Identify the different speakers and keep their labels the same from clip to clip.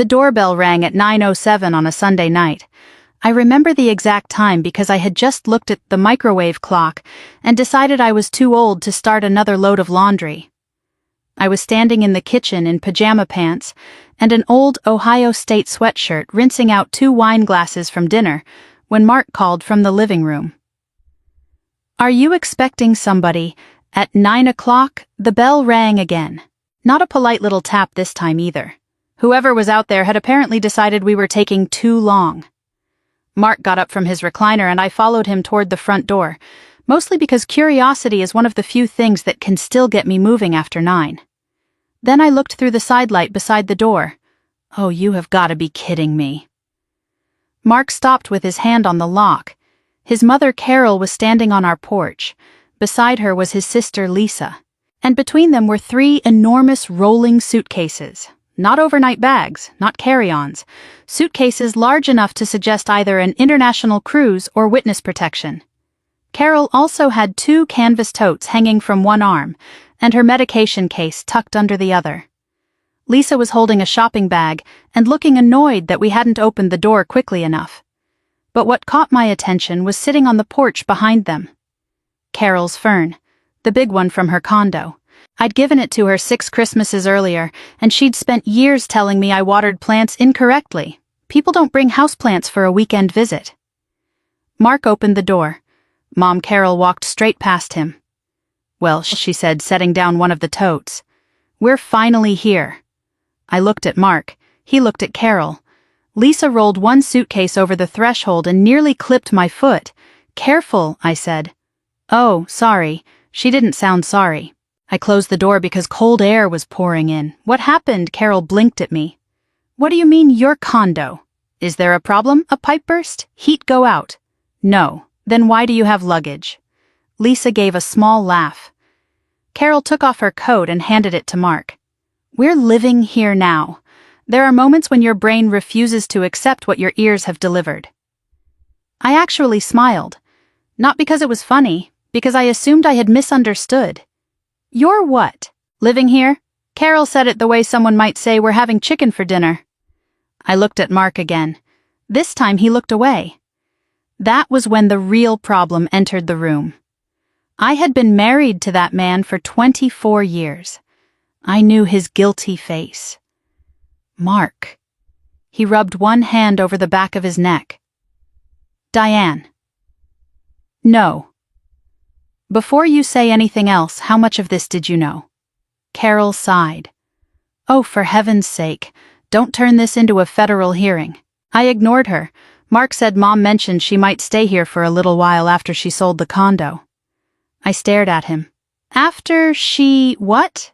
Speaker 1: The doorbell rang at 9:07 on a Sunday night. I remember the exact time because I had just looked at the microwave clock and decided I was too old to start another load of laundry. I was standing in the kitchen in pajama pants and an old Ohio State sweatshirt rinsing out 2 wine glasses from dinner when Mark called from the living room. "Are you expecting somebody?" At 9 o'clock, the bell rang again. Not a polite little tap this time either. Whoever was out there had apparently decided we were taking too long. Mark got up from his recliner and I followed him toward the front door, mostly because curiosity is one of the few things that can still get me moving after 9. Then I looked through the side light beside the door. Oh, you have got to be kidding me. Mark stopped with his hand on the lock. His mother Carol was standing on our porch. Beside her was his sister Lisa. And between them were 3 enormous rolling suitcases. Not overnight bags, not carry-ons. Suitcases large enough to suggest either an international cruise or witness protection. Carol also had 2 canvas totes hanging from one arm, and her medication case tucked under the other. Lisa was holding a shopping bag and looking annoyed that we hadn't opened the door quickly enough. But what caught my attention was sitting on the porch behind them. Carol's fern, the big one from her condo. I'd given it to her 6 Christmases earlier, and she'd spent years telling me I watered plants incorrectly. People don't bring houseplants for a weekend visit. Mark opened the door. Mom Carol walked straight past him. "Well," she said, setting down one of the totes. "We're finally here." I looked at Mark. He looked at Carol. Lisa rolled one suitcase over the threshold and nearly clipped my foot. "Careful," I said. "Oh, sorry." She didn't sound sorry. I closed the door because cold air was pouring in. "What happened?" Carol blinked at me. "What do you mean, your condo? Is there a problem? A pipe burst? Heat go out?" "No." "Then why do you have luggage?" Lisa gave a small laugh. Carol took off her coat and handed it to Mark. "We're living here now. There are moments when your brain refuses to accept what your ears have delivered." I actually smiled. Not because it was funny, because I assumed I had misunderstood. "You're what? Living here?" Carol said it the way someone might say we're having chicken for dinner. I looked at Mark again. This time he looked away. That was when the real problem entered the room. I had been married to that man for 24 years. I knew his guilty face. "Mark." He rubbed one hand over the back of his neck. "Diane." "No." "Before you say anything else, how much of this did you know?" Carol sighed. "Oh, for heaven's sake, don't turn this into a federal hearing." I ignored her. Mark said Mom mentioned she might stay here for a little while after she sold the condo. I stared at him. "After she what?"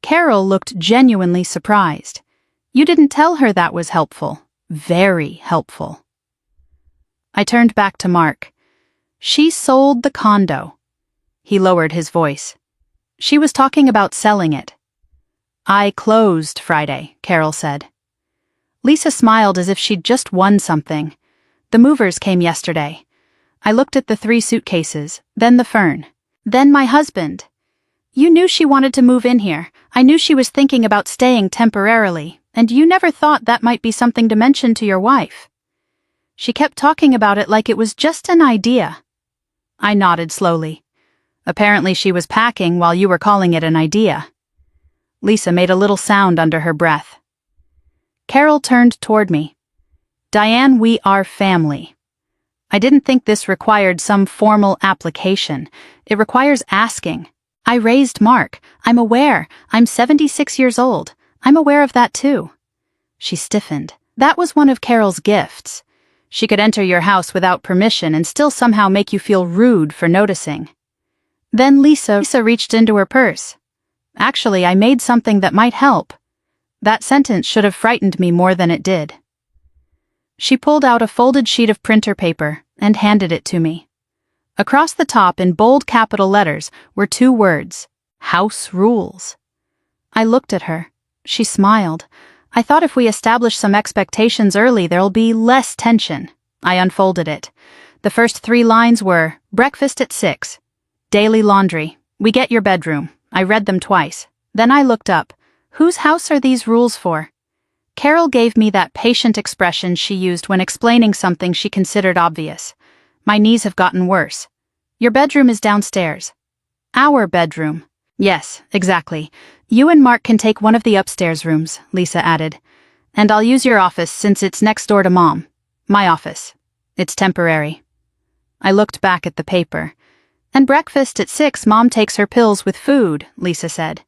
Speaker 1: Carol looked genuinely surprised. "You didn't tell her that was helpful." "Very helpful." I turned back to Mark. "She sold the condo." He lowered his voice. "She was talking about selling it." "I closed Friday," Carol said. Lisa smiled as if she'd just won something. "The movers came yesterday." I looked at the 3 suitcases, then the fern. "Then my husband." "You knew she wanted to move in here. I knew she was thinking about staying temporarily, and you never thought that might be something to mention to your wife." She kept talking about it like it was just an idea. I nodded slowly. "Apparently she was packing while you were calling it an idea." Lisa made a little sound under her breath. Carol turned toward me. "Diane, we are family." I didn't think this required some formal application. It requires asking. I raised Mark. I'm aware. I'm 76 years old. I'm aware of that too. She stiffened. That was one of Carol's gifts. She could enter your house without permission and still somehow make you feel rude for noticing. Then Lisa reached into her purse. "Actually, I made something that might help." That sentence should have frightened me more than it did. She pulled out a folded sheet of printer paper and handed it to me. Across the top in bold capital letters were 2 words, "House Rules." I looked at her. She smiled. I thought if we establish some expectations early, there'll be less tension. I unfolded it. The first 3 lines were, "Breakfast at 6. Daily laundry. We get your bedroom." I read them twice. Then I looked up. Whose house are these rules for? Carol gave me that patient expression she used when explaining something she considered obvious. My knees have gotten worse. Your bedroom is downstairs. Our bedroom. Yes, exactly. You and Mark can take one of the upstairs rooms, Lisa added. And I'll use your office since it's next door to Mom. My office. It's temporary. I looked back at the paper. And breakfast at 6, Mom takes her pills with food, Lisa said.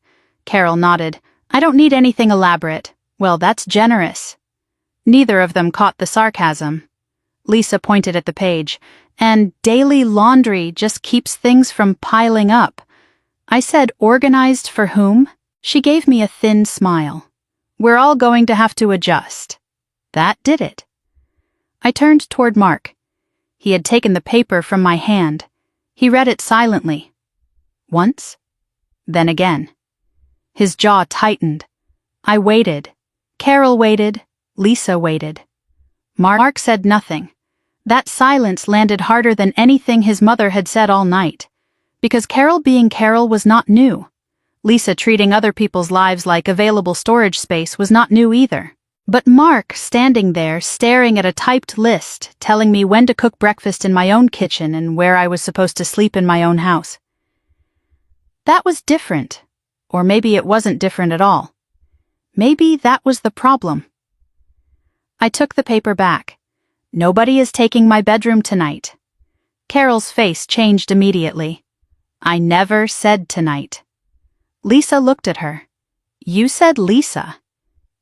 Speaker 1: Carol nodded. I don't need anything elaborate. Well, that's generous. Neither of them caught the sarcasm. Lisa pointed at the page. And daily laundry just keeps things from piling up. I said, organized for whom? She gave me a thin smile. We're all going to have to adjust. That did it. I turned toward Mark. He had taken the paper from my hand. He read it silently. Once, then again. His jaw tightened. I waited. Carol waited. Lisa waited. Mark said nothing. That silence landed harder than anything his mother had said all night. Because Carol being Carol was not new. Lisa treating other people's lives like available storage space was not new either. But Mark standing there staring at a typed list telling me when to cook breakfast in my own kitchen and where I was supposed to sleep in my own house. That was different. Or maybe it wasn't different at all. Maybe that was the problem. I took the paper back. Nobody is taking my bedroom tonight. Carol's face changed immediately. I never said tonight. Lisa looked at her. You said Lisa.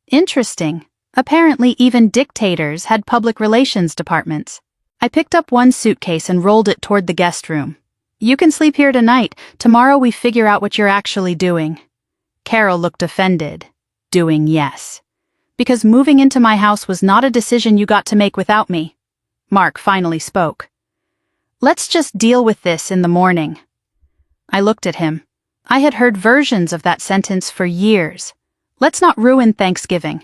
Speaker 1: Interesting. Apparently even dictators had public relations departments. I picked up one suitcase and rolled it toward the guest room. You can sleep here tonight. Tomorrow we figure out what you're actually doing. Carol looked offended. Doing yes. Because moving into my house was not a decision you got to make without me. Mark finally spoke. Let's just deal with this in the morning. I looked at him. I had heard versions of that sentence for years. Let's not ruin Thanksgiving.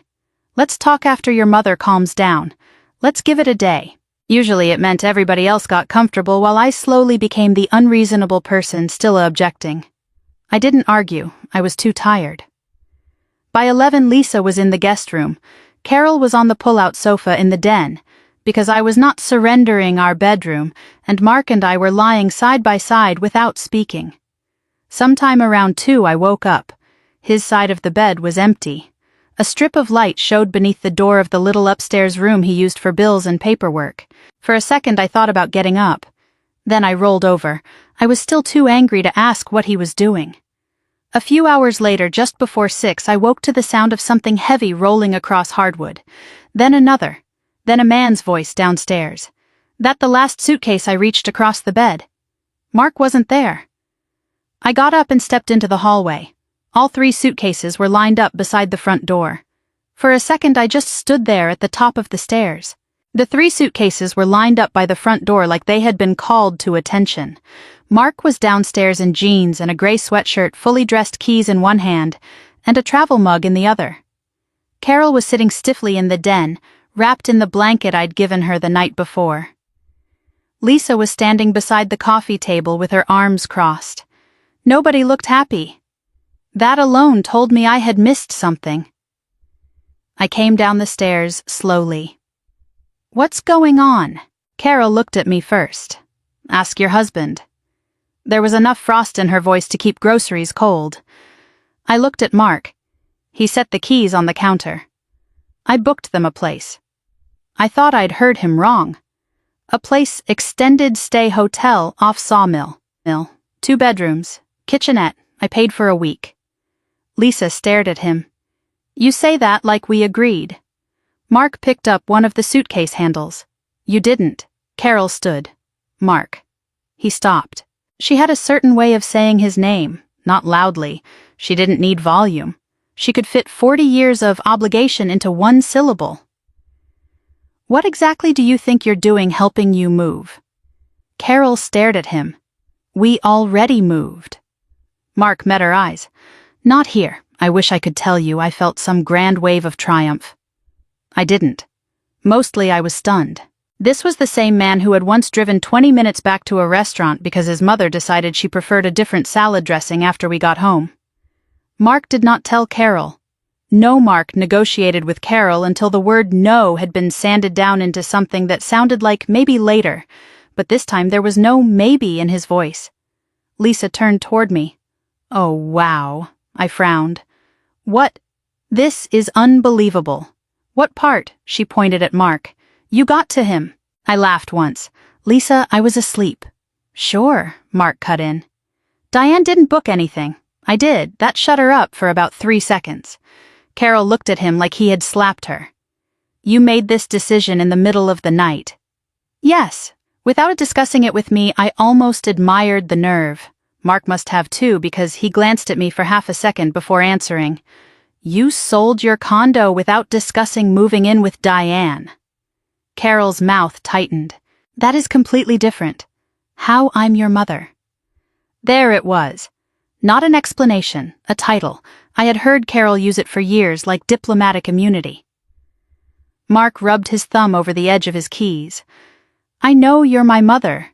Speaker 1: Let's talk after your mother calms down. Let's give it a day. Usually it meant everybody else got comfortable while I slowly became the unreasonable person still objecting. I didn't argue. I was too tired. By 11, Lisa was in the guest room. Carol was on the pull-out sofa in the den, because I was not surrendering our bedroom, and Mark and I were lying side by side without speaking. Sometime around 2, I woke up. His side of the bed was empty. A strip of light showed beneath the door of the little upstairs room he used for bills and paperwork. For a second I thought about getting up. Then I rolled over. I was still too angry to ask what he was doing. A few hours later, just before 6, I woke to the sound of something heavy rolling across hardwood. Then another. Then a man's voice downstairs. That the last suitcase I reached across the bed. Mark wasn't there. I got up and stepped into the hallway. All 3 suitcases were lined up beside the front door. For a second I just stood there at the top of the stairs. The 3 suitcases were lined up by the front door like they had been called to attention. Mark was downstairs in jeans and a gray sweatshirt, fully dressed, keys in one hand, and a travel mug in the other. Carol was sitting stiffly in the den, wrapped in the blanket I'd given her the night before. Lisa was standing beside the coffee table with her arms crossed. Nobody looked happy. That alone told me I had missed something. I came down the stairs slowly. What's going on? Carol looked at me first. Ask your husband. There was enough frost in her voice to keep groceries cold. I looked at Mark. He set the keys on the counter. I booked them a place. I thought I'd heard him wrong. A place extended stay hotel off Sawmill. 2 bedrooms, kitchenette. I paid for a week. Lisa stared at him. You say that like we agreed. Mark picked up one of the suitcase handles. You didn't. Carol stood. Mark. He stopped. She had a certain way of saying his name, not loudly. She didn't need volume. She could fit 40 years of obligation into 1 syllable. What exactly do you think you're doing helping you move? Carol stared at him. We already moved. Mark met her eyes. Not here. I wish I could tell you I felt some grand wave of triumph. I didn't. Mostly I was stunned. This was the same man who had once driven 20 minutes back to a restaurant because his mother decided she preferred a different salad dressing after we got home. Mark did not tell Carol. No Mark negotiated with Carol until the word no had been sanded down into something that sounded like maybe later, but this time there was no maybe in his voice. Lisa turned toward me. Oh, wow, I frowned. What? This is unbelievable. What part? She pointed at Mark. You got to him. I laughed once. Lisa, I was asleep. Sure, Mark cut in. Diane didn't book anything. I did. That shut her up for about 3 seconds. Carol looked at him like he had slapped her. You made this decision in the middle of the night. Yes. Without discussing it with me, I almost admired the nerve. Mark must have too, because he glanced at me for half a second before answering. You sold your condo without discussing moving in with Diane. Carol's mouth tightened. That is completely different. How I'm your mother. There it was. Not an explanation, a title. I had heard Carol use it for years, like diplomatic immunity. Mark rubbed his thumb over the edge of his keys. I know you're my mother.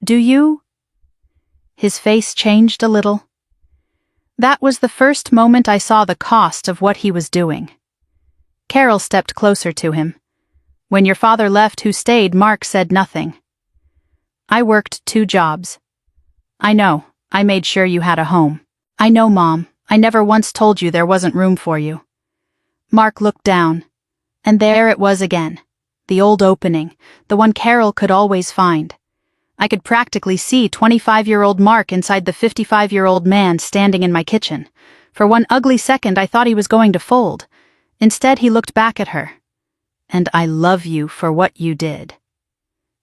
Speaker 1: Do you? His face changed a little. That was the first moment I saw the cost of what he was doing. Carol stepped closer to him. When your father left, who stayed, Mark said nothing. I worked 2 jobs. I know, I made sure you had a home. I know, Mom, I never once told you there wasn't room for you. Mark looked down, and there it was again. The old opening, the one Carol could always find. I could practically see 25-year-old Mark inside the 55-year-old man standing in my kitchen. For one ugly second I thought he was going to fold. Instead he looked back at her. And I love you for what you did.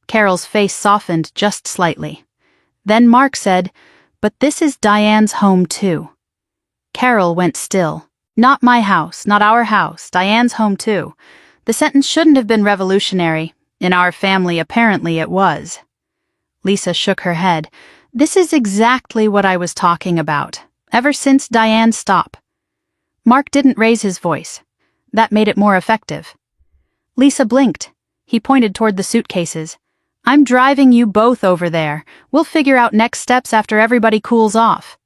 Speaker 1: Carol's face softened just slightly. Then Mark said, but this is Diane's home too. Carol went still. Not my house, not our house, Diane's home too. The sentence shouldn't have been revolutionary. In our family, apparently it was. Lisa shook her head. This is exactly what I was talking about, ever since Diane's stop. Mark didn't raise his voice. That made it more effective. Lisa blinked. He pointed toward the suitcases. I'm driving you both over there. We'll figure out next steps after everybody cools off.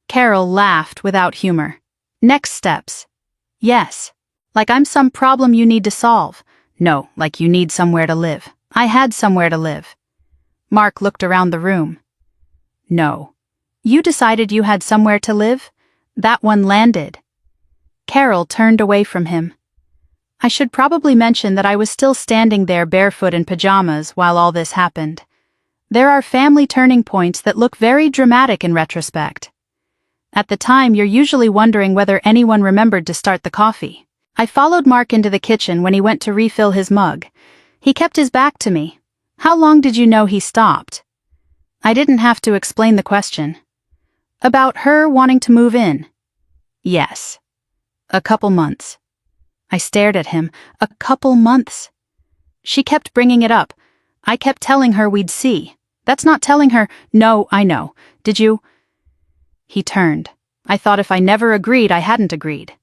Speaker 1: Carol laughed without humor. Next steps? Yes. Like I'm some problem you need to solve. No, like you need somewhere to live. I had somewhere to live. Mark looked around the room. No. You decided you had somewhere to live? That one landed. Carol turned away from him. I should probably mention that I was still standing there barefoot in pajamas while all this happened. There are family turning points that look very dramatic in retrospect. At the time, you're usually wondering whether anyone remembered to start the coffee. I followed Mark into the kitchen when he went to refill his mug. He kept his back to me. How long did you know he stopped? I didn't have to explain the question. About her wanting to move in? Yes. A couple months. I stared at him. A couple months. She kept bringing it up. I kept telling her we'd see. That's not telling her, no, I know. Did you? He turned. I thought if I never agreed, I hadn't agreed.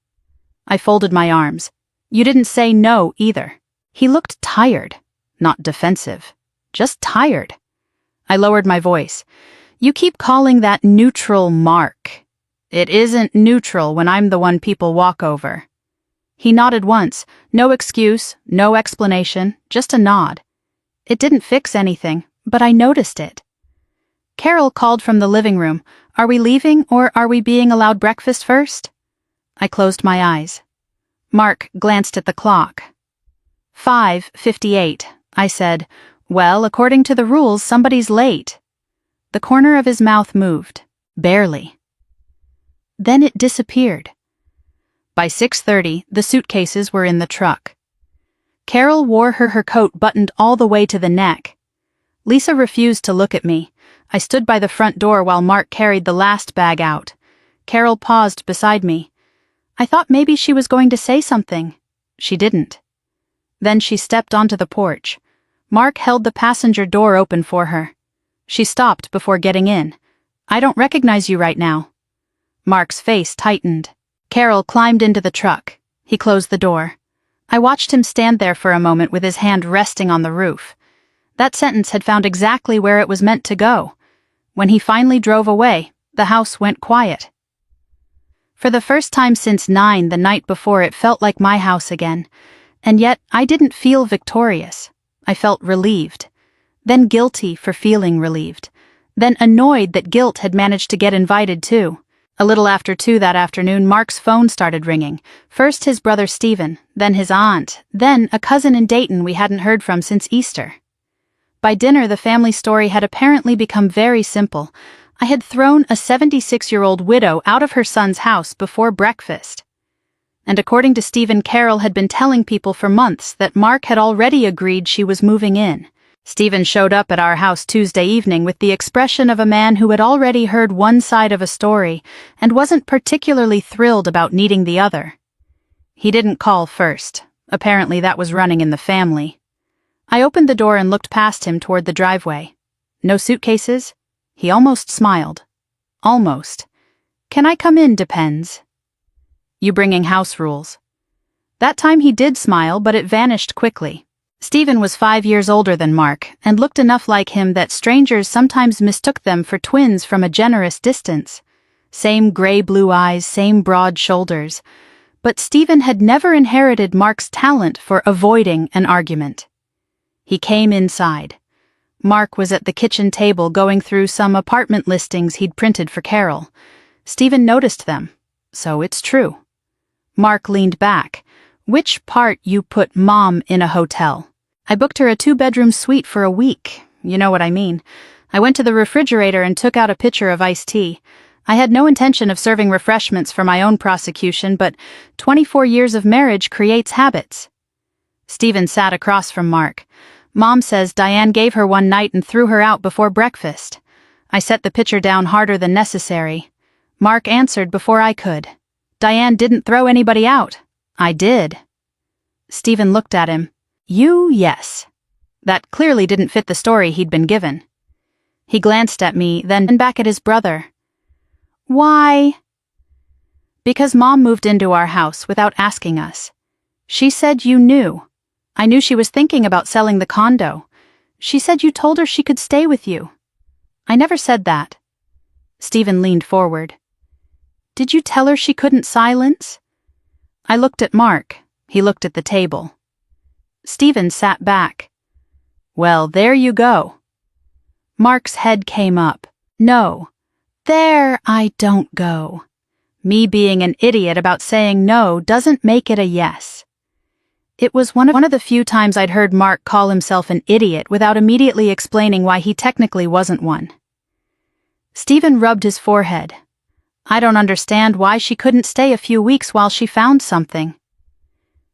Speaker 1: I folded my arms. You didn't say no either. He looked tired, not defensive, just tired. I lowered my voice. You keep calling that neutral, Mark. It isn't neutral when I'm the one people walk over. He nodded once. No excuse, no explanation, just a nod. It didn't fix anything, but I noticed it. Carol called from the living room. Are we leaving or are we being allowed breakfast first? I closed my eyes. Mark glanced at the clock. 5:58, I said. Well, according to the rules, somebody's late. The corner of his mouth moved. Barely. Then it disappeared. By 6:30, the suitcases were in the truck. Carol wore her coat buttoned all the way to the neck. Lisa refused to look at me. I stood by the front door while Mark carried the last bag out. Carol paused beside me. I thought maybe she was going to say something. She didn't. Then she stepped onto the porch. Mark held the passenger door open for her. She stopped before getting in. I don't recognize you right now. Mark's face tightened. Carol climbed into the truck. He closed the door. I watched him stand there for a moment with his hand resting on the roof. That sentence had found exactly where it was meant to go. When he finally drove away, the house went quiet. For the first time since 9 the night before, it felt like my house again. And yet, I didn't feel victorious. I felt relieved. Then guilty for feeling relieved. Then annoyed that guilt had managed to get invited too. A little after 2 that afternoon, Mark's phone started ringing. First his brother Stephen, then his aunt, then a cousin in Dayton we hadn't heard from since Easter. By dinner, the family story had apparently become very simple. I had thrown a 76-year-old widow out of her son's house before breakfast. And according to Stephen, Carol had been telling people for months that Mark had already agreed she was moving in. Stephen showed up at our house Tuesday evening with the expression of a man who had already heard one side of a story and wasn't particularly thrilled about needing the other. He didn't call first. Apparently that was running in the family. I opened the door and looked past him toward the driveway. No suitcases? He almost smiled. Almost. Can I come in, depends. You bringing house rules? That time he did smile, but it vanished quickly. Stephen was 5 years older than Mark, and looked enough like him that strangers sometimes mistook them for twins from a generous distance. Same gray-blue eyes, same broad shoulders. But Stephen had never inherited Mark's talent for avoiding an argument. He came inside. Mark was at the kitchen table going through some apartment listings he'd printed for Carol. Stephen noticed them. So it's true. Mark leaned back. Which part you put Mom in a hotel? I booked her a 2-bedroom suite for a week. You know what I mean. I went to the refrigerator and took out a pitcher of iced tea. I had no intention of serving refreshments for my own prosecution, but 24 years of marriage creates habits. Stephen sat across from Mark. Mom says Diane gave her one night and threw her out before breakfast. I set the pitcher down harder than necessary. Mark answered before I could. Diane didn't throw anybody out. I did. Stephen looked at him. You, yes. That clearly didn't fit the story he'd been given. He glanced at me, then back at his brother. Why? Because Mom moved into our house without asking us. She said you knew. I knew she was thinking about selling the condo. She said you told her she could stay with you. I never said that. Stephen leaned forward. Did you tell her she couldn't silence? I looked at Mark. He looked at the table. Stephen sat back. Well, there you go. Mark's head came up. No. There I don't go. Me being an idiot about saying no doesn't make it a yes. It was one of the few times I'd heard Mark call himself an idiot without immediately explaining why he technically wasn't one. Stephen rubbed his forehead. I don't understand why she couldn't stay a few weeks while she found something.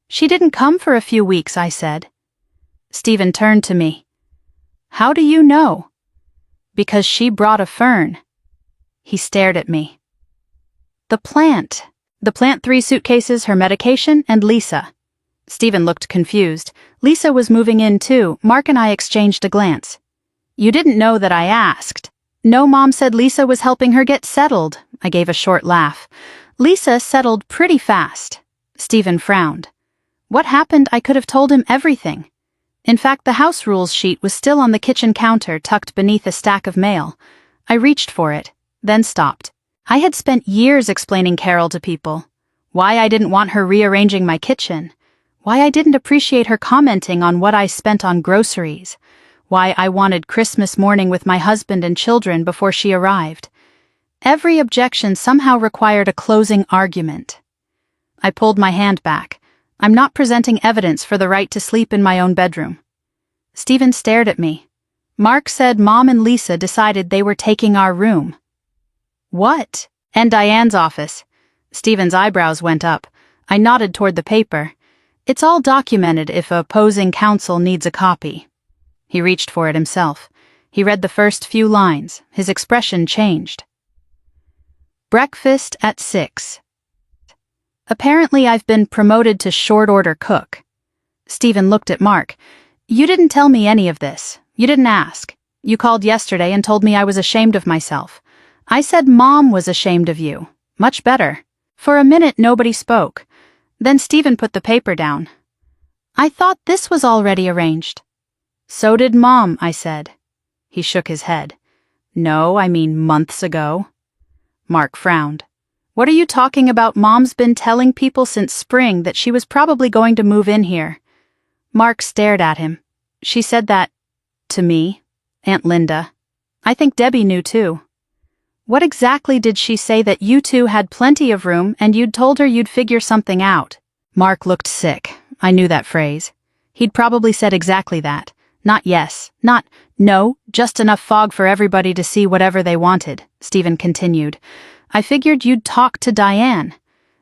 Speaker 1: She didn't come for a few weeks, I said. Stephen turned to me. How do you know? Because she brought a fern. He stared at me. The plant. 3 suitcases, her medication, and Lisa. Stephen looked confused. Lisa was moving in too. Mark and I exchanged a glance. You didn't know that I asked. No, Mom said Lisa was helping her get settled. I gave a short laugh. Lisa settled pretty fast. Stephen frowned. What happened? I could have told him everything. In fact, the house rules sheet was still on the kitchen counter, tucked beneath a stack of mail. I reached for it, then stopped. I had spent years explaining Carol to people. Why I didn't want her rearranging my kitchen. Why I didn't appreciate her commenting on what I spent on groceries. Why I wanted Christmas morning with my husband and children before she arrived. Every objection somehow required a closing argument. I pulled my hand back. I'm not presenting evidence for the right to sleep in my own bedroom. Stephen stared at me. Mark said Mom and Lisa decided they were taking our room. What? And Diane's office. Stephen's eyebrows went up. I nodded toward the paper. It's all documented if opposing counsel needs a copy. He reached for it himself. He read the first few lines. His expression changed. Breakfast at 6. Apparently I've been promoted to short-order cook. Stephen looked at Mark. You didn't tell me any of this. You didn't ask. You called yesterday and told me I was ashamed of myself. I said Mom was ashamed of you. Much better. For a minute nobody spoke. Then Stephen put the paper down. I thought this was already arranged. So did Mom, I said. He shook his head. No, I mean months ago. Mark frowned. What are you talking about? Mom's been telling people since spring that she was probably going to move in here. Mark stared at him. She said that to me, Aunt Linda. I think Debbie knew too. What exactly did she say? That you two had plenty of room and you'd told her you'd figure something out? Mark looked sick. I knew that phrase. He'd probably said exactly that. Not yes, not no, just enough fog for everybody to see whatever they wanted, Stephen continued. I figured you'd talk to Diane.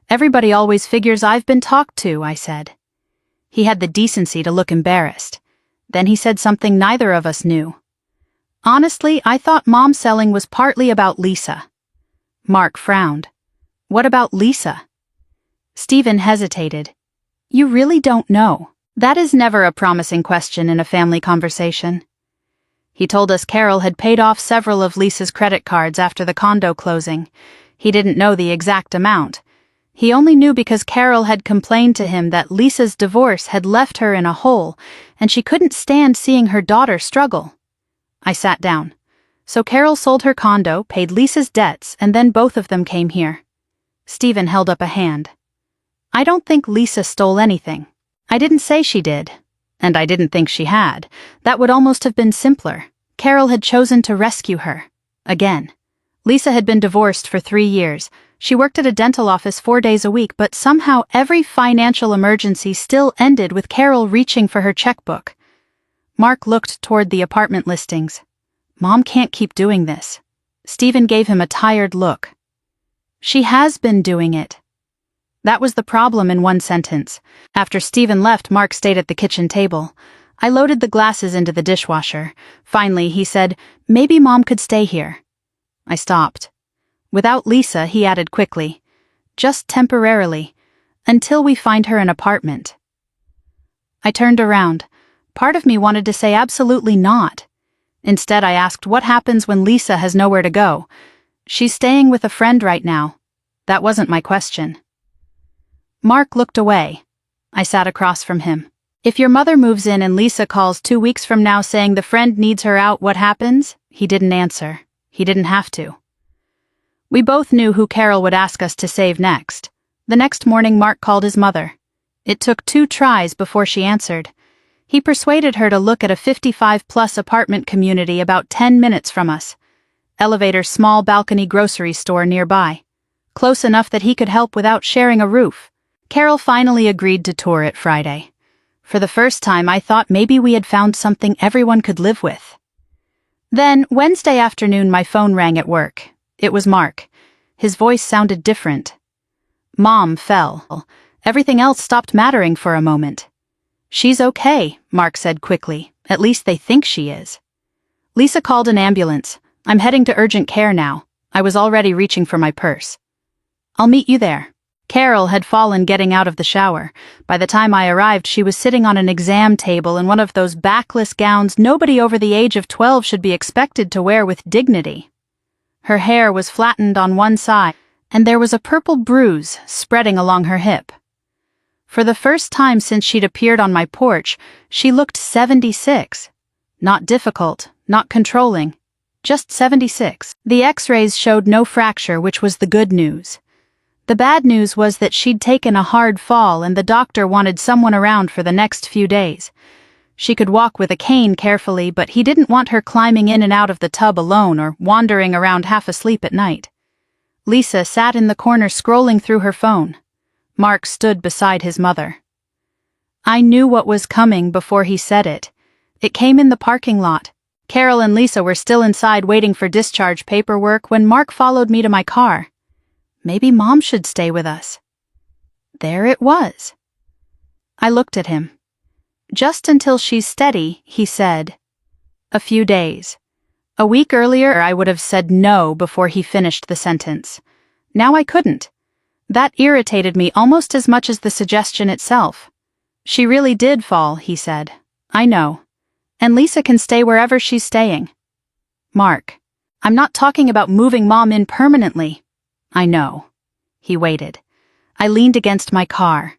Speaker 1: Everybody always figures I've been talked to, I said. He had the decency to look embarrassed. Then he said something neither of us knew. Honestly, I thought Mom selling was partly about Lisa. Mark frowned. What about Lisa? Stephen hesitated. You really don't know. That is never a promising question in a family conversation. He told us Carol had paid off several of Lisa's credit cards after the condo closing. He didn't know the exact amount. He only knew because Carol had complained to him that Lisa's divorce had left her in a hole, and she couldn't stand seeing her daughter struggle. I sat down. So Carol sold her condo, paid Lisa's debts, and then both of them came here. Stephen held up a hand. I don't think Lisa stole anything. I didn't say she did. And I didn't think she had. That would almost have been simpler. Carol had chosen to rescue her. Again. Lisa had been divorced for 3 years. She worked at a dental office 4 days a week, but somehow every financial emergency still ended with Carol reaching for her checkbook. Mark looked toward the apartment listings. Mom can't keep doing this. Stephen gave him a tired look. She has been doing it. That was the problem in one sentence. After Stephen left, Mark stayed at the kitchen table. I loaded the glasses into the dishwasher. Finally, he said, maybe Mom could stay here. I stopped. Without Lisa, he added quickly, just temporarily, until we find her an apartment. I turned around. Part of me wanted to say absolutely not. Instead, I asked what happens when Lisa has nowhere to go. She's staying with a friend right now. That wasn't my question. Mark looked away. I sat across from him. If your mother moves in and Lisa calls 2 weeks from now saying the friend needs her out, what happens? He didn't answer. He didn't have to. We both knew who Carol would ask us to save next. The next morning, Mark called his mother. It took 2 tries before she answered. He persuaded her to look at a 55-plus apartment community about 10 minutes from us. Elevator, small balcony grocery store nearby. Close enough that he could help without sharing a roof. Carol finally agreed to tour it Friday. For the first time, I thought maybe we had found something everyone could live with. Then, Wednesday afternoon, my phone rang at work. It was Mark. His voice sounded different. Mom fell. Everything else stopped mattering for a moment. She's okay, Mark said quickly. At least they think she is. Lisa called an ambulance. I'm heading to urgent care now. I was already reaching for my purse. I'll meet you there. Carol had fallen getting out of the shower. By the time I arrived, she was sitting on an exam table in one of those backless gowns nobody over the age of 12 should be expected to wear with dignity. Her hair was flattened on one side, and there was a purple bruise spreading along her hip. For the first time since she'd appeared on my porch, she looked 76. Not difficult, not controlling, just 76. The x-rays showed no fracture, which was the good news. The bad news was that she'd taken a hard fall and the doctor wanted someone around for the next few days. She could walk with a cane carefully, but he didn't want her climbing in and out of the tub alone or wandering around half asleep at night. Lisa sat in the corner scrolling through her phone. Mark stood beside his mother. I knew what was coming before he said it. It came in the parking lot. Carol and Lisa were still inside waiting for discharge paperwork when Mark followed me to my car. Maybe Mom should stay with us. There it was. I looked at him. Just until she's steady, he said. A few days. A week earlier, I would have said no before he finished the sentence. Now I couldn't. That irritated me almost as much as the suggestion itself. She really did fall, he said. I know. And Lisa can stay wherever she's staying. Mark, I'm not talking about moving Mom in permanently. I know. He waited. I leaned against my car.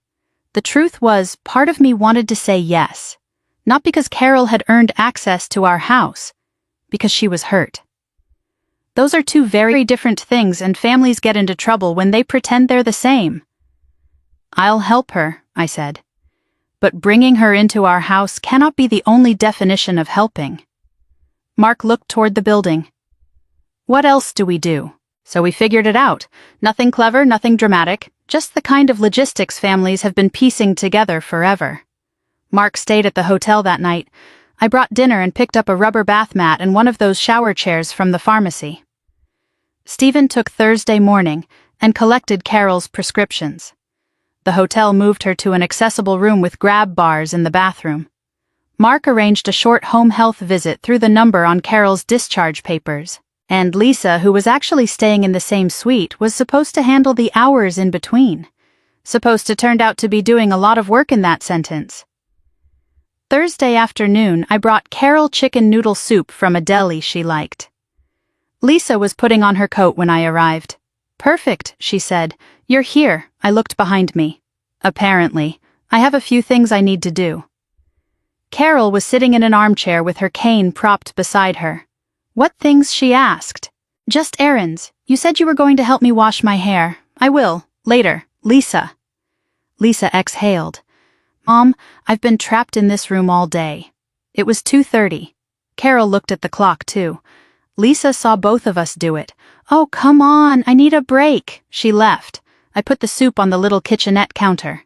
Speaker 1: The truth was, part of me wanted to say yes. Not because Carol had earned access to our house. Because she was hurt. Those are two very different things, and families get into trouble when they pretend they're the same. I'll help her, I said. But bringing her into our house cannot be the only definition of helping. Mark looked toward the building. What else do we do? So we figured it out. Nothing clever, nothing dramatic, just the kind of logistics families have been piecing together forever. Mark stayed at the hotel that night. I brought dinner and picked up a rubber bath mat and one of those shower chairs from the pharmacy. Stephen took Thursday morning and collected Carol's prescriptions. The hotel moved her to an accessible room with grab bars in the bathroom. Mark arranged a short home health visit through the number on Carol's discharge papers, and Lisa, who was actually staying in the same suite, was supposed to handle the hours in between. Supposed to turned out to be doing a lot of work in that sentence. Thursday afternoon, I brought Carol chicken noodle soup from a deli she liked. Lisa was putting on her coat when I arrived. Perfect, she said. You're here. I looked behind me. Apparently, I have a few things I need to do. Carol was sitting in an armchair with her cane propped beside her. What things, she asked. Just errands. You said you were going to help me wash my hair. I will. Later. Lisa. Lisa exhaled. Mom, I've been trapped in this room all day. It was 2:30. Carol looked at the clock too. Lisa saw both of us do it. Oh, come on, I need a break. She left. I put the soup on the little kitchenette counter.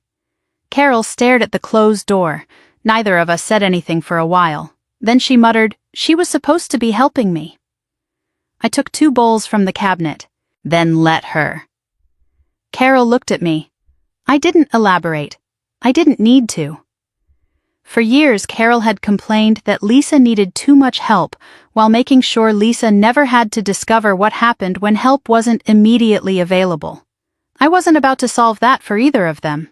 Speaker 1: Carol stared at the closed door. Neither of us said anything for a while. Then she muttered, she was supposed to be helping me. I took 2 bowls from the cabinet. Then let her. Carol looked at me. I didn't elaborate. I didn't need to. For years, Carol had complained that Lisa needed too much help, while making sure Lisa never had to discover what happened when help wasn't immediately available. I wasn't about to solve that for either of them.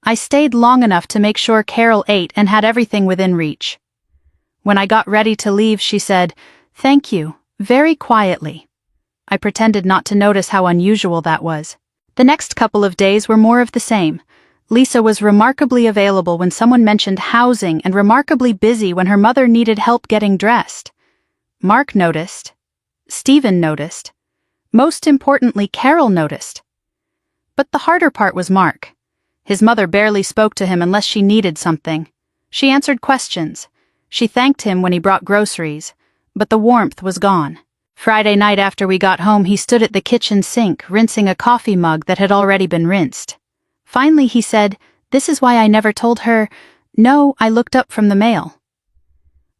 Speaker 1: I stayed long enough to make sure Carol ate and had everything within reach. When I got ready to leave, she said, "Thank you," very quietly. I pretended not to notice how unusual that was. The next couple of days were more of the same. Lisa was remarkably available when someone mentioned housing and remarkably busy when her mother needed help getting dressed. Mark noticed. Stephen noticed. Most importantly, Carol noticed. But the harder part was Mark. His mother barely spoke to him unless she needed something. She answered questions. She thanked him when he brought groceries, but the warmth was gone. Friday night after we got home, he stood at the kitchen sink, rinsing a coffee mug that had already been rinsed. Finally, he said, "This is why I never told her." No, I looked up from the mail.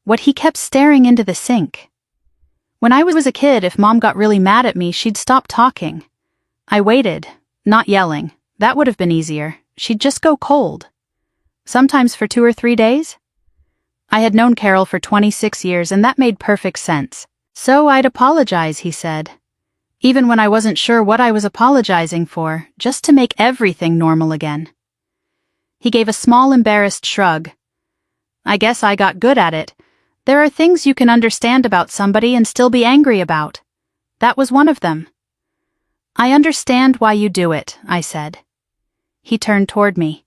Speaker 1: What he kept staring into the sink. When I was a kid, if Mom got really mad at me, she'd stop talking. I waited, not yelling. That would have been easier. She'd just go cold. Sometimes for 2 or 3 days. I had known Carol for 26 years, and that made perfect sense. So I'd apologize, he said. Even when I wasn't sure what I was apologizing for, just to make everything normal again. He gave a small embarrassed shrug. I guess I got good at it. There are things you can understand about somebody and still be angry about. That was one of them. I understand why you do it, I said. He turned toward me.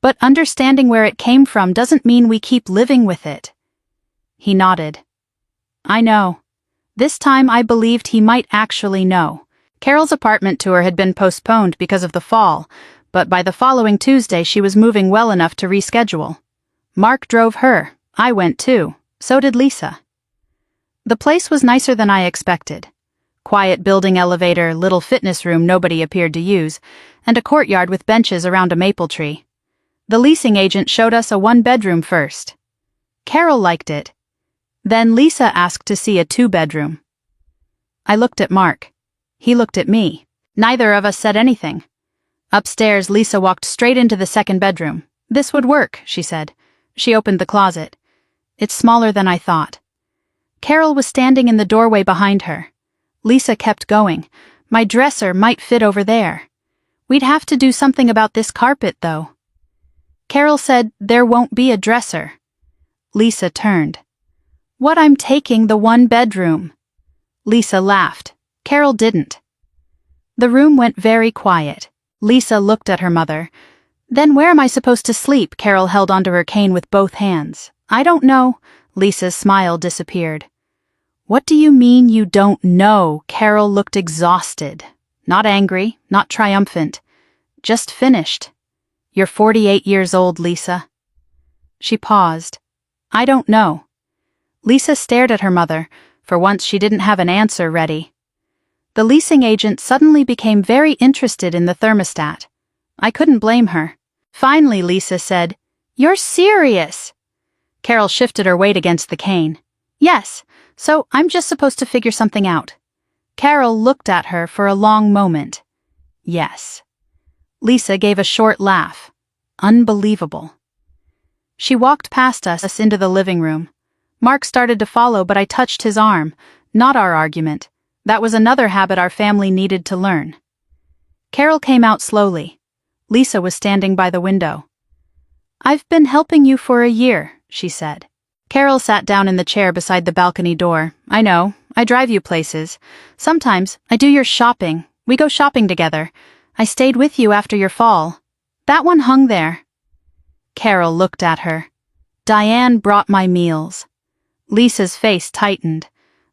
Speaker 1: But understanding where it came from doesn't mean we keep living with it. He nodded. I know. This time I believed he might actually know. Carol's apartment tour had been postponed because of the fall, but by the following Tuesday she was moving well enough to reschedule. Mark drove her. I went too. So did Lisa. The place was nicer than I expected. Quiet building elevator, little fitness room nobody appeared to use, and a courtyard with benches around a maple tree. The leasing agent showed us a 1-bedroom first. Carol liked it. Then Lisa asked to see a 2-bedroom. I looked at Mark. He looked at me. Neither of us said anything. Upstairs, Lisa walked straight into the 2nd bedroom. This would work, she said. She opened the closet. It's smaller than I thought. Carol was standing in the doorway behind her. Lisa kept going. My dresser might fit over there. We'd have to do something about this carpet, though. Carol said, there won't be a dresser. Lisa turned. What, I'm taking the 1-bedroom. Lisa laughed. Carol didn't. The room went very quiet. Lisa looked at her mother. Then where am I supposed to sleep? Carol held onto her cane with both hands. I don't know. Lisa's smile disappeared. What do you mean you don't know? Carol looked exhausted. Not angry, not triumphant. Just finished. You're 48 years old, Lisa. She paused. I don't know. Lisa stared at her mother. For once she didn't have an answer ready. The leasing agent suddenly became very interested in the thermostat. I couldn't blame her. Finally, Lisa said, You're serious. Carol shifted her weight against the cane. Yes, so I'm just supposed to figure something out. Carol looked at her for a long moment. Yes. Lisa gave a short laugh. Unbelievable. She walked past us into the living room. Mark started to follow, but I touched his arm. Not our argument. That was another habit our family needed to learn. Carol came out slowly. Lisa was standing by the window. I've been helping you for a year, she said. Carol sat down in the chair beside the balcony door. I know. I drive you places. Sometimes I do your shopping. We go shopping together. I stayed with you after your fall. That one hung there. Carol looked at her. Diane brought my meals. Lisa's face tightened.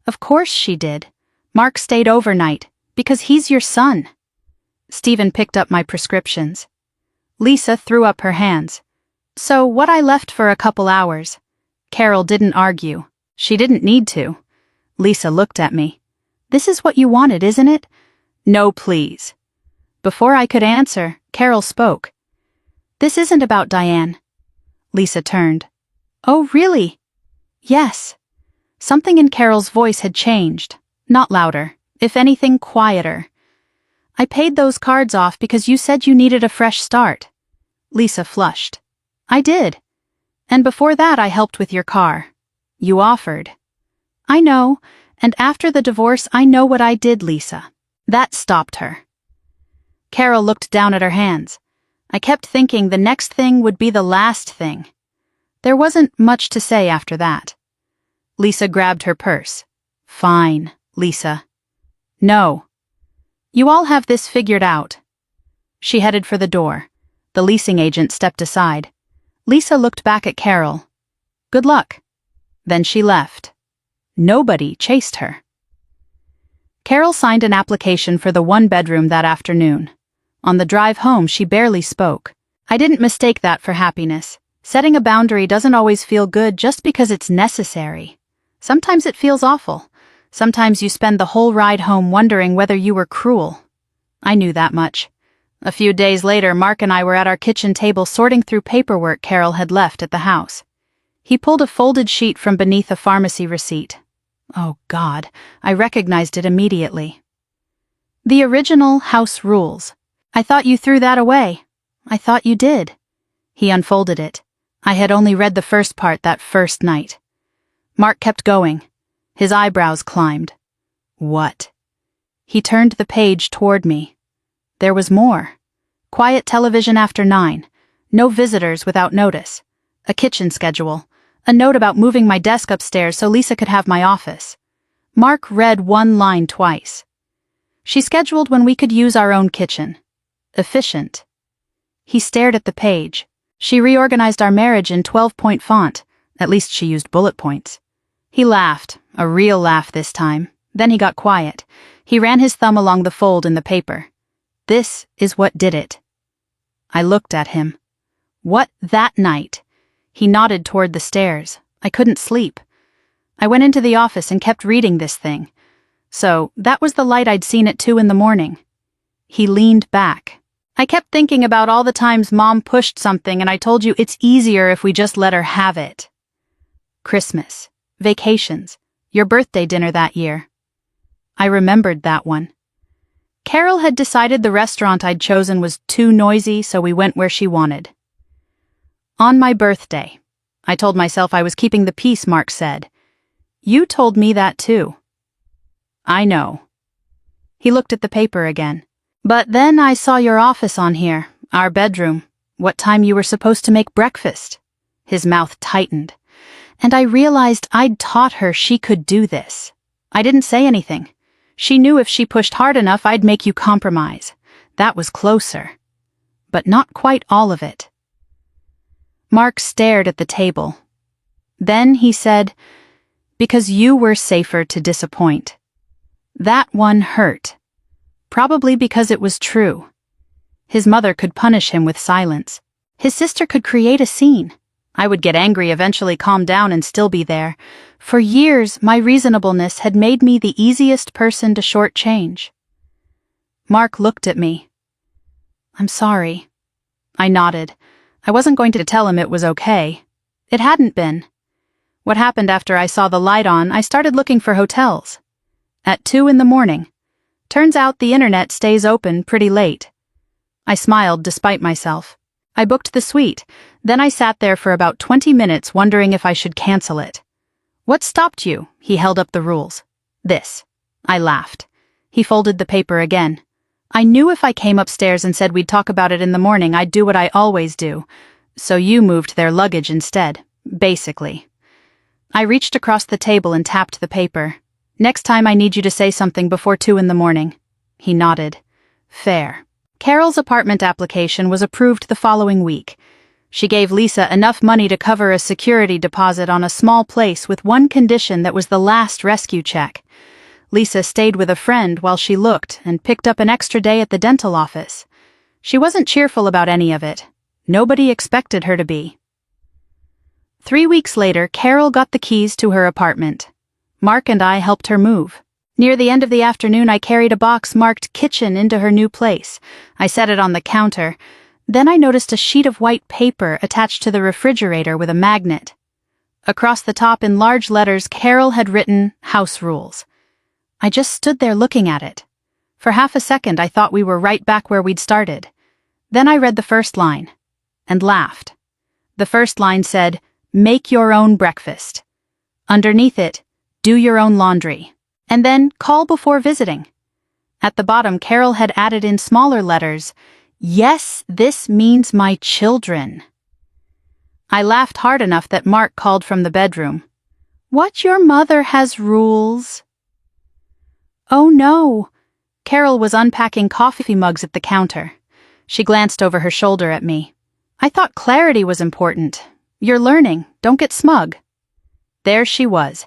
Speaker 1: Of course she did. Mark stayed overnight, because he's your son. Stephen picked up my prescriptions. Lisa threw up her hands. So what I left for a couple hours. Carol didn't argue. She didn't need to. Lisa looked at me. This is what you wanted, isn't it? No, please. Before I could answer, Carol spoke. This isn't about Diane. Lisa turned. Oh, really? Yes. Something in Carol's voice had changed. Not louder, if anything, quieter. I paid those cards off because you said you needed a fresh start. Lisa flushed. I did. And before that I helped with your car. You offered. I know, and after the divorce I know what I did, Lisa. That stopped her. Carol looked down at her hands. I kept thinking the next thing would be the last thing. There wasn't much to say after that. Lisa grabbed her purse. Fine, Lisa. No. You all have this figured out. She headed for the door. The leasing agent stepped aside. Lisa looked back at Carol. Good luck. Then she left. Nobody chased her. Carol signed an application for the one-bedroom that afternoon. On the drive home, she barely spoke. I didn't mistake that for happiness. Setting a boundary doesn't always feel good just because it's necessary. Sometimes it feels awful. Sometimes you spend the whole ride home wondering whether you were cruel. I knew that much. A few days later, Mark and I were at our kitchen table sorting through paperwork Carol had left at the house. He pulled a folded sheet from beneath a pharmacy receipt. Oh, God, I recognized it immediately. The original house rules. I thought you threw that away. I thought you did. He unfolded it. I had only read the first part that first night. Mark kept going. His eyebrows climbed. What? He turned the page toward me. There was more. Quiet television after 9. No visitors without notice. A kitchen schedule. A note about moving my desk upstairs so Lisa could have my office. Mark read one line twice. She scheduled when we could use our own kitchen. Efficient. He stared at the page. She reorganized our marriage in 12-point font. At least she used bullet points. He laughed, a real laugh this time. Then he got quiet. He ran his thumb along the fold in the paper. This is what did it. I looked at him. What, that night? He nodded toward the stairs. I couldn't sleep. I went into the office and kept reading this thing. So, that was the light I'd seen at 2 a.m. He leaned back. I kept thinking about all the times Mom pushed something and I told you it's easier if we just let her have it. Christmas. Vacations. Your birthday dinner that year. I remembered that one. Carol had decided the restaurant I'd chosen was too noisy, so we went where she wanted. On my birthday. I told myself I was keeping the peace, Mark said. You told me that too. I know. He looked at the paper again. But then I saw your office on here, our bedroom, what time you were supposed to make breakfast. His mouth tightened. And I realized I'd taught her she could do this. I didn't say anything. She knew if she pushed hard enough I'd make you compromise. That was closer. But not quite all of it. Mark stared at the table. Then he said, Because you were safer to disappoint. That one hurt. Probably because it was true. His mother could punish him with silence. His sister could create a scene. I would get angry, eventually calm down, and still be there. For years, my reasonableness had made me the easiest person to shortchange. Mark looked at me. I'm sorry. I nodded. I wasn't going to tell him it was okay. It hadn't been. What happened after I saw the light on, I started looking for hotels. At 2 a.m. Turns out the internet stays open pretty late. I smiled despite myself. I booked the suite, then I sat there for about 20 minutes wondering if I should cancel it. What stopped you? He held up the rules. This. I laughed. He folded the paper again. I knew if I came upstairs and said we'd talk about it in the morning, I'd do what I always do. So you moved their luggage instead, basically. I reached across the table and tapped the paper. Next time I need you to say something before 2 a.m. He nodded. Fair. Carol's apartment application was approved the following week. She gave Lisa enough money to cover a security deposit on a small place with one condition that was the last rescue check. Lisa stayed with a friend while she looked and picked up an extra day at the dental office. She wasn't cheerful about any of it. Nobody expected her to be. 3 weeks later, Carol got the keys to her apartment. Mark and I helped her move. Near the end of the afternoon, I carried a box marked kitchen into her new place. I set it on the counter. Then I noticed a sheet of white paper attached to the refrigerator with a magnet. Across the top in large letters, Carol had written, House Rules. I just stood there looking at it. For half a second, I thought we were right back where we'd started. Then I read the first line and laughed. The first line said, Make your own breakfast. Underneath it, do your own laundry. And then call before visiting. At the bottom, Carol had added in smaller letters, Yes, this means my children. I laughed hard enough that Mark called from the bedroom. What, your mother has rules? Oh no. Carol was unpacking coffee mugs at the counter. She glanced over her shoulder at me. I thought clarity was important. You're learning, don't get smug. There she was.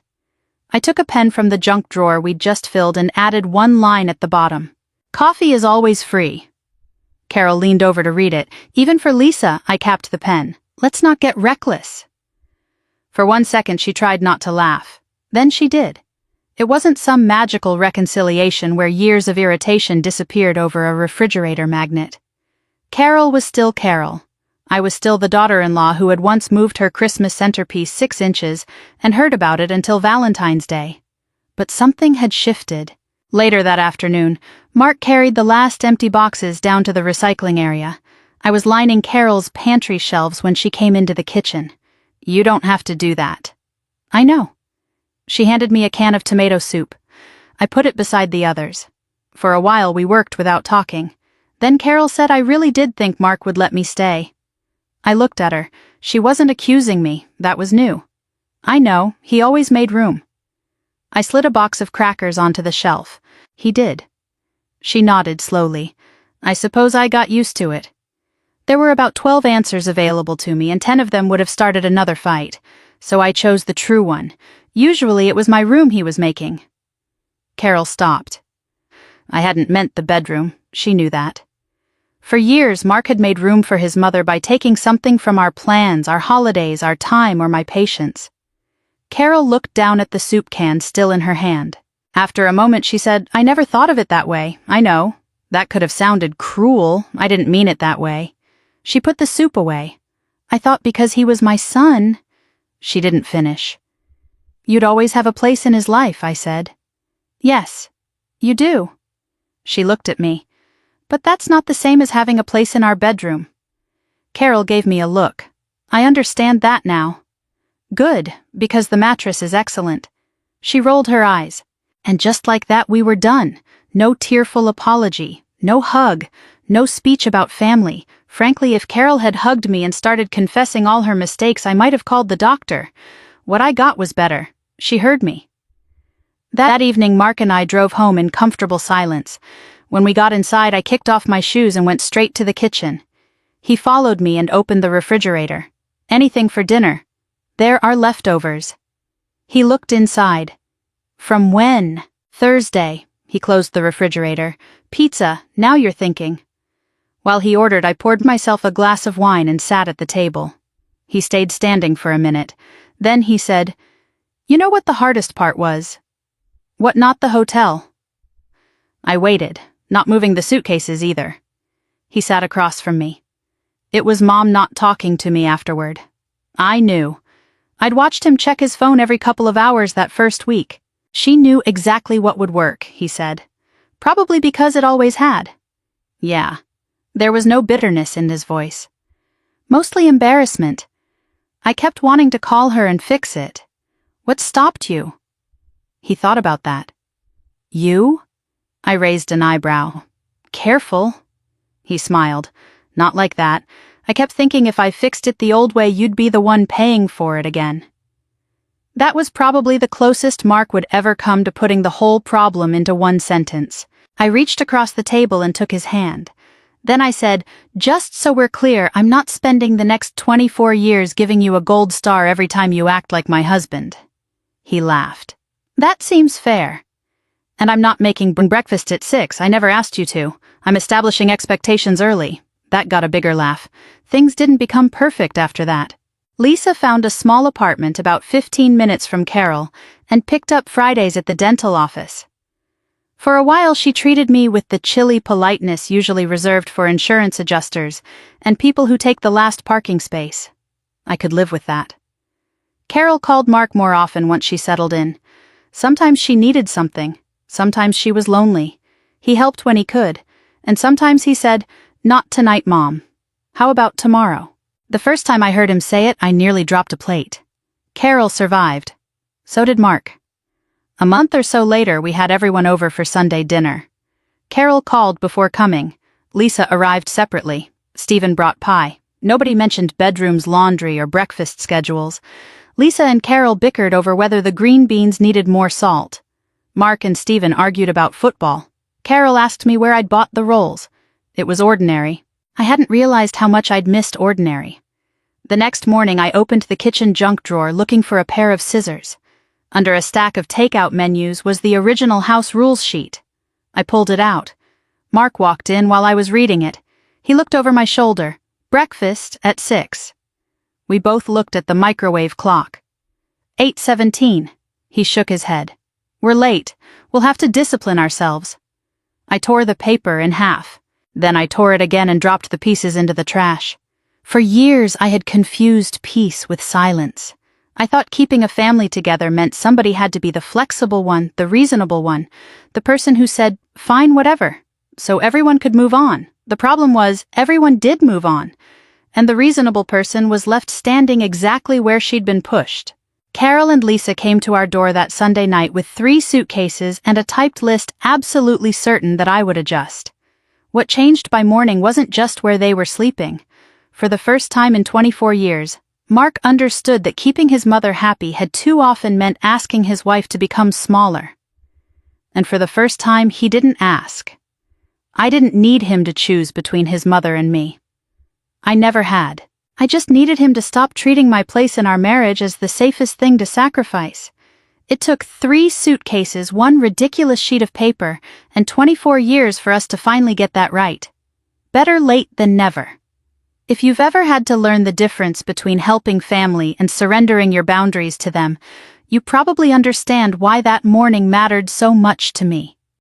Speaker 1: I took a pen from the junk drawer we'd just filled and added one line at the bottom. Coffee is always free. Carol leaned over to read it. Even for Lisa, I capped the pen. Let's not get reckless. For 1 second, she tried not to laugh. Then she did. It wasn't some magical reconciliation where years of irritation disappeared over a refrigerator magnet. Carol was still Carol. I was still the daughter-in-law who had once moved her Christmas centerpiece 6 inches and heard about it until Valentine's Day. But something had shifted. Later that afternoon, Mark carried the last empty boxes down to the recycling area. I was lining Carol's pantry shelves when she came into the kitchen. You don't have to do that. I know. She handed me a can of tomato soup. I put it beside the others. For a while we worked without talking. Then Carol said I really did think Mark would let me stay. I looked at her. She wasn't accusing me. That was new. I know, he always made room. I slid a box of crackers onto the shelf. He did. She nodded slowly. I suppose I got used to it. There were about 12 answers available to me, and 10 of them would have started another fight. So I chose the true one. Usually it was my room he was making. Carol stopped. I hadn't meant the bedroom. She knew that. For years, Mark had made room for his mother by taking something from our plans, our holidays, our time, or my patience. Carol looked down at the soup can still in her hand. After a moment, she said, I never thought of it that way. I know. That could have sounded cruel. I didn't mean it that way. She put the soup away. I thought because he was my son. She didn't finish. You'd always have a place in his life, I said. Yes, you do. She looked at me. But that's not the same as having a place in our bedroom. Carol gave me a look. I understand that now. Good, because the mattress is excellent. She rolled her eyes. And just like that we were done. No tearful apology, no hug, no speech about family. Frankly, if Carol had hugged me and started confessing all her mistakes, I might have called the doctor. What I got was better. She heard me. That evening, Mark and I drove home in comfortable silence. When we got inside, I kicked off my shoes and went straight to the kitchen. He followed me and opened the refrigerator. Anything for dinner. There are leftovers. He looked inside. From when? Thursday. He closed the refrigerator. Pizza, now you're thinking. While he ordered, I poured myself a glass of wine and sat at the table. He stayed standing for a minute. Then he said, "You know what the hardest part was?" "What, not the hotel?" I waited, not moving the suitcases either. He sat across from me. It was Mom not talking to me afterward. I knew. I'd watched him check his phone every couple of hours that first week. She knew exactly what would work, he said. Probably because it always had. Yeah. There was no bitterness in his voice. Mostly embarrassment. I kept wanting to call her and fix it. What stopped you? He thought about that. You? I raised an eyebrow. Careful. He smiled. Not like that. I kept thinking if I fixed it the old way, you'd be the one paying for it again. That was probably the closest Mark would ever come to putting the whole problem into one sentence. I reached across the table and took his hand. Then I said, "Just so we're clear, I'm not spending the next 24 years giving you a gold star every time you act like my husband." He laughed. "That seems fair. And I'm not making breakfast at 6, I never asked you to. I'm establishing expectations early." That got a bigger laugh. Things didn't become perfect after that. Lisa found a small apartment about 15 minutes from Carol and picked up Fridays at the dental office. For a while she treated me with the chilly politeness usually reserved for insurance adjusters and people who take the last parking space. I could live with that. Carol called Mark more often once she settled in. Sometimes she needed something, sometimes she was lonely. He helped when he could, and sometimes he said, "Not tonight, Mom. How about tomorrow?" The first time I heard him say it, I nearly dropped a plate. Carol survived. So did Mark. A month or so later, we had everyone over for Sunday dinner. Carol called before coming. Lisa arrived separately. Stephen brought pie. Nobody mentioned bedrooms, laundry, or breakfast schedules. Lisa and Carol bickered over whether the green beans needed more salt. Mark and Stephen argued about football. Carol asked me where I'd bought the rolls. It was ordinary. I hadn't realized how much I'd missed ordinary. The next morning I opened the kitchen junk drawer looking for a pair of scissors. Under a stack of takeout menus was the original house rules sheet. I pulled it out. Mark walked in while I was reading it. He looked over my shoulder. "Breakfast at 6. We both looked at the microwave clock. 8:17. He shook his head. "We're late. We'll have to discipline ourselves." I tore the paper in half. Then I tore it again and dropped the pieces into the trash. For years I had confused peace with silence. I thought keeping a family together meant somebody had to be the flexible one, the reasonable one, the person who said, "Fine, whatever," so everyone could move on. The problem was, everyone did move on, and the reasonable person was left standing exactly where she'd been pushed. Carol and Lisa came to our door that Sunday night with 3 suitcases and a typed list absolutely certain that I would adjust. What changed by morning wasn't just where they were sleeping. For the first time in 24 years, Mark understood that keeping his mother happy had too often meant asking his wife to become smaller. And for the first time, he didn't ask. I didn't need him to choose between his mother and me. I never had. I just needed him to stop treating my place in our marriage as the safest thing to sacrifice. It took 3 suitcases, 1 ridiculous sheet of paper, and 24 years for us to finally get that right. Better late than never. If you've ever had to learn the difference between helping family and surrendering your boundaries to them, you probably understand why that morning mattered so much to me.